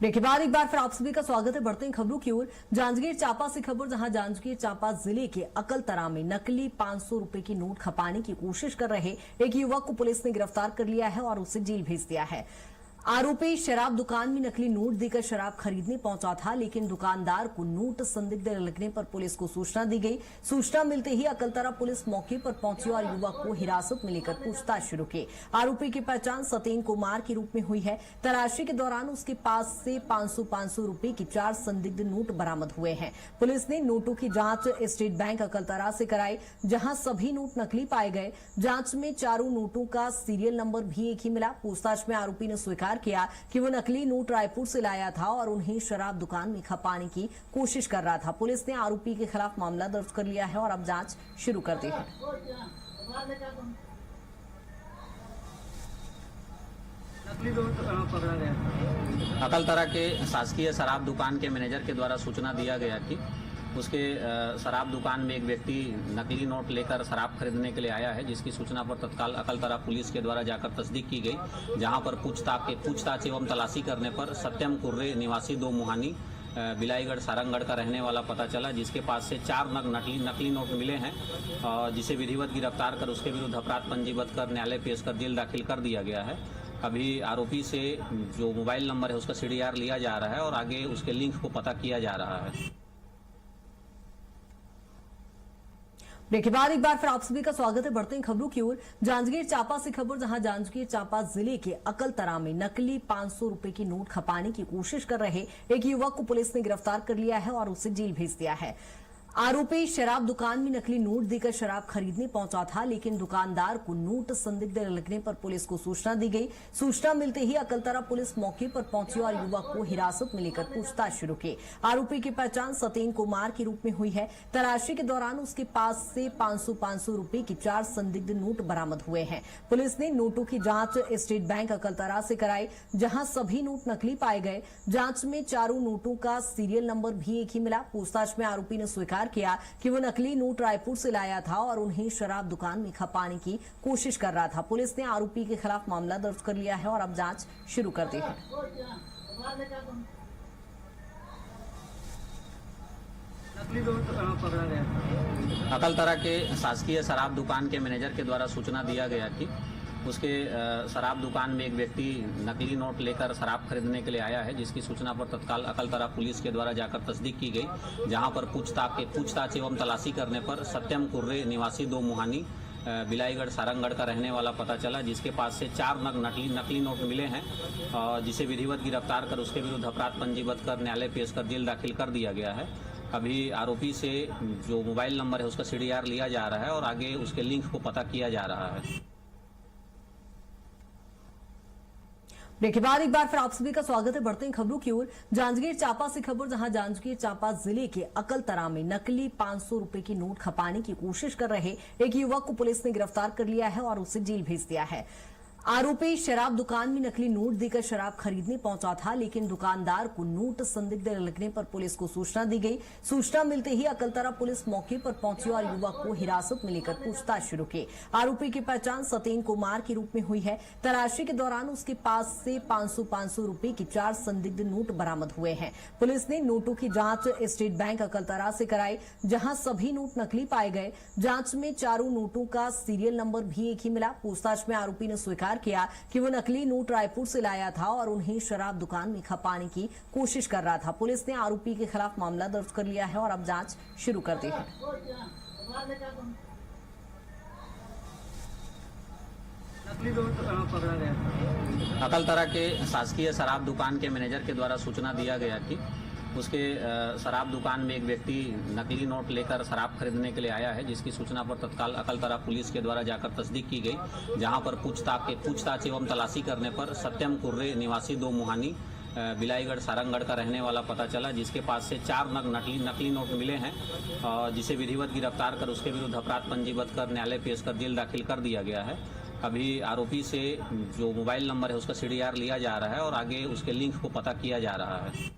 Break के बाद एक बार फिर आप सभी का स्वागत है। बढ़ते हैं खबरों की ओर। जांजगीर चांपा से खबर, जहां जांजगीर चांपा जिले के अकलतरा में नकली 500 रुपए की नोट खपाने की कोशिश कर रहे एक युवक को पुलिस ने गिरफ्तार कर लिया है और उसे जेल भेज दिया है। आरोपी शराब दुकान में नकली नोट देकर शराब खरीदने पहुंचा था, लेकिन दुकानदार को नोट संदिग्ध लगने पर पुलिस को सूचना दी गई। सूचना मिलते ही अकलतरा पुलिस मौके पर पहुंची और युवक को हिरासत में लेकर पूछताछ शुरू की। आरोपी की पहचान सतेन कुमार के रूप में हुई है। तलाशी के दौरान उसके पास से 500 रुपए की 4 संदिग्ध नोट बरामद हुए हैं। पुलिस ने नोटों की जांच स्टेट बैंक अकलतरा से कराई, जहां सभी नोट नकली पाए गए। जांच में चारों नोटों का सीरियल नंबर भी एक ही मिला। पूछताछ में आरोपी ने स्वीकार किया कि वो नकली नोट रायपुर से लाया था और उन्हें शराब दुकान में खपाने की कोशिश कर रहा था। पुलिस ने आरोपी के खिलाफ मामला दर्ज कर लिया है और अब जांच शुरू कर दी है। अकलतरा के शासकीय शराब दुकान के मैनेजर के द्वारा सूचना दिया गया कि उसके शराब दुकान में एक व्यक्ति नकली नोट लेकर शराब खरीदने के लिए आया है, जिसकी सूचना पर तत्काल अकलतरा पुलिस के द्वारा जाकर तस्दीक की गई, जहां पर पूछताछ एवं तलाशी करने पर सत्यम कुर्रे निवासी 2 मुहानी बिलाईगढ़ सारंगगढ़ का रहने वाला पता चला, जिसके पास से 4 नग नकली नोट मिले हैं, जिसे विधिवत गिरफ्तार कर उसके विरुद्ध अपराध पंजीबद्ध कर न्यायालय पेश कर जेल दाखिल कर दिया गया है। अभी आरोपी से जो मोबाइल नंबर है उसका CDR लिया जा रहा है और आगे उसके लिंक को पता किया जा रहा है। ब्रेक के बाद एक बार फिर आप सभी का स्वागत है। बढ़ते हैं खबरों की ओर। जांजगीर चांपा से खबर, जहां जांजगीर चांपा जिले के अकलतरा में नकली 500 रुपए की नोट खपाने की कोशिश कर रहे एक युवक को पुलिस ने गिरफ्तार कर लिया है और उसे जेल भेज दिया है। आरोपी शराब दुकान में नकली नोट देकर शराब खरीदने पहुंचा था, लेकिन दुकानदार को नोट संदिग्ध लगने पर पुलिस को सूचना दी गई। सूचना मिलते ही अकलतरा पुलिस मौके पर पहुंची और युवक को हिरासत में लेकर पूछताछ शुरू की। आरोपी की पहचान सतेन कुमार के रूप में हुई है। तलाशी के दौरान उसके पास से 500 रुपए की 4 संदिग्ध नोट बरामद हुए हैं। पुलिस ने नोटों की जांच स्टेट बैंक अकलतरा से कराई, जहां सभी नोट नकली पाए गए। जांच में चारों नोटों का सीरियल नंबर भी एक ही मिला। पूछताछ में आरोपी ने स्वीकार किया कि वो नकली नोट रायपुर से लाया था और उन्हें शराब दुकान में खपाने की कोशिश कर रहा था। पुलिस ने आरोपी के खिलाफ मामला दर्ज कर लिया है और अब जांच शुरू कर दी है। अकलतरा के शासकीय शराब दुकान के मैनेजर के द्वारा सूचना दिया गया कि उसके शराब दुकान में एक व्यक्ति नकली नोट लेकर शराब खरीदने के लिए आया है, जिसकी सूचना पर तत्काल अकलतरा पुलिस के द्वारा जाकर तस्दीक की गई, जहां पर पूछताछ एवं तलाशी करने पर सत्यम कुर्रे निवासी 2 मुहानी बिलाईगढ़ सारंगगढ़ का रहने वाला पता चला, जिसके पास से 4 नग नकली नोट मिले हैं, जिसे विधिवत गिरफ्तार कर उसके विरुद्ध अपराध पंजीबद्ध कर न्यायालय पेश कर जेल दाखिल कर दिया गया है। अभी आरोपी से जो मोबाइल नंबर है उसका CDR लिया जा रहा है और आगे उसके लिंक को पता किया जा रहा है। ब्रेक के बाद एक बार फिर आप सभी का स्वागत है। बढ़ते हैं खबरों की ओर। जांजगीर चांपा से खबर, जहां जांजगीर चांपा जिले के अकलतरा में नकली 500 रुपए की नोट खपाने की कोशिश कर रहे एक युवक को पुलिस ने गिरफ्तार कर लिया है और उसे जेल भेज दिया है। आरोपी शराब दुकान में नकली नोट देकर शराब खरीदने पहुंचा था, लेकिन दुकानदार को नोट संदिग्ध लगने पर पुलिस को सूचना दी गई। सूचना मिलते ही अकलतरा पुलिस मौके पर पहुंची और युवक को हिरासत में लेकर पूछताछ शुरू की। आरोपी की पहचान सतेन कुमार के रूप में हुई है। तलाशी के दौरान उसके पास से 500 रुपए की 4 संदिग्ध नोट बरामद हुए हैं। पुलिस ने नोटों की जांच स्टेट बैंक अकलतरा से कराई, जहां सभी नोट नकली पाए गए। जांच में चारों नोटों का सीरियल नंबर भी एक ही मिला। पूछताछ में आरोपी ने स्वीकार किया कि वो नकली नोट रायपुर से लाया था और उन्हें शराब दुकान में खपाने की कोशिश कर रहा था। पुलिस ने आरोपी के खिलाफ मामला दर्ज कर लिया है और अब जांच शुरू कर दी है। अकलतरा के शासकीय शराब दुकान के मैनेजर के द्वारा सूचना दिया गया कि उसके शराब दुकान में एक व्यक्ति नकली नोट लेकर शराब खरीदने के लिए आया है, जिसकी सूचना पर तत्काल अकलतरा पुलिस के द्वारा जाकर तस्दीक की गई, जहां पर पूछताछ एवं तलाशी करने पर सत्यम कुर्रे निवासी 2 मुहानी बिलाईगढ़ सारंगगढ़ का रहने वाला पता चला, जिसके पास से 4 नग नकली नोट मिले हैं, जिसे विधिवत गिरफ्तार कर उसके विरुद्ध अपराध पंजीबद्ध कर न्यायालय पेश कर जेल दाखिल कर दिया गया है। अभी आरोपी से जो मोबाइल नंबर है उसका CDR लिया जा रहा है और आगे उसके लिंक को पता किया जा रहा है।